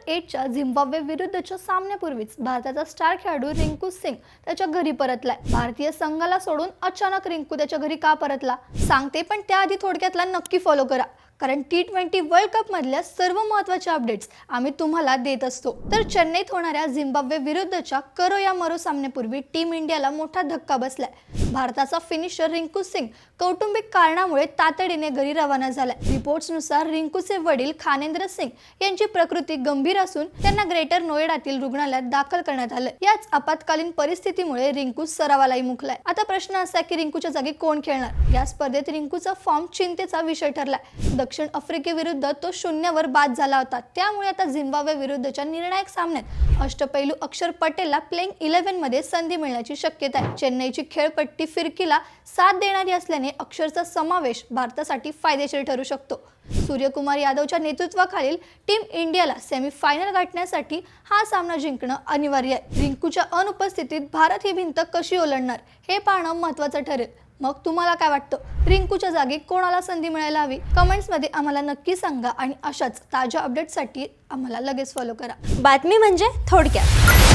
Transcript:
Under 8च्या Zimbabwe विरुद्धच्या सामन्यापूर्वीच भारताचा star खेळाडू रिंकू सिंग त्याच्या घरी परतलाय। भारतीय संघाला सोडून अचानक रिंकू त्याच्या घरी का परतला सांगते, पण त्याआधी थोडक्यातला नक्की फॉलो करा, कारण T20 वर्ल्ड कप मधल्या सर्व महत्त्वाच्या अपडेट्स आम्ही तुम्हाला देत असतो। तर चेन्नईत होणाऱ्या झिम्बाब्वे विरुद्धच्या करो या मरो सामन्यापूर्वी टीम इंडियाला मोठा धक्का बसलाय। भारताचा फिनिशर रिंकू सिंग कौटुंबिक कारणामुळे तातडीने घरी रवाना झालाय। रिपोर्ट्सनुसार रिंकूचे वडील खानेंद्र सिंग यांची प्रकृती गंभीर असून त्यांना ग्रेटर नोएडातील रुग्णालयात दाखल करण्यात आले। याच आपत्कालीन परिस्थितीमुळे रिंकू सरावालाही मुकलाय। आता प्रश्न असा की रिंकूच्या जागी कोण खेळणार? या स्पर्धेत रिंकूचा फॉर्म चिंतेचा विषय ठरलाय। दक्षिण आफ्रिकेविरुद्ध तो 0वर बाद झाला होता, त्यामुळे आता झिम्बाब्वे विरुद्धच्या निर्णायक सामन्यात अष्टपैलू अक्षर पटेलला प्लेइंग 11 मध्ये संधी मिळण्याची शक्यता आहे। चेन्नईची खेळपट्टी फिरकीला साथ देणारी असल्याने अक्षरचा समावेश भारतासाठी फायदेशीर ठरू शकतो। सूर्यकुमार यादवच्या नेतृत्वाखालील टीम इंडियाला सेमीफायनल गाठण्यासाठी हा सामना जिंकणं अनिवार्य आहे। रिंकूच्या अनुपस्थितीत भारत ही भिंत कशी ओलांडणार हे पाहणं महत्त्वाचं ठरेल। मग तुम्हाला काय वाटतं? रिंकूच्या जागी कोणाला संधी मिळायला हवी? कमेंट्समध्ये आम्हाला नक्की सांगा आणि अशाच ताज्या अपडेट्ससाठी आम्हाला लगेच फॉलो करा। बातमी म्हणजे थोडक्यात।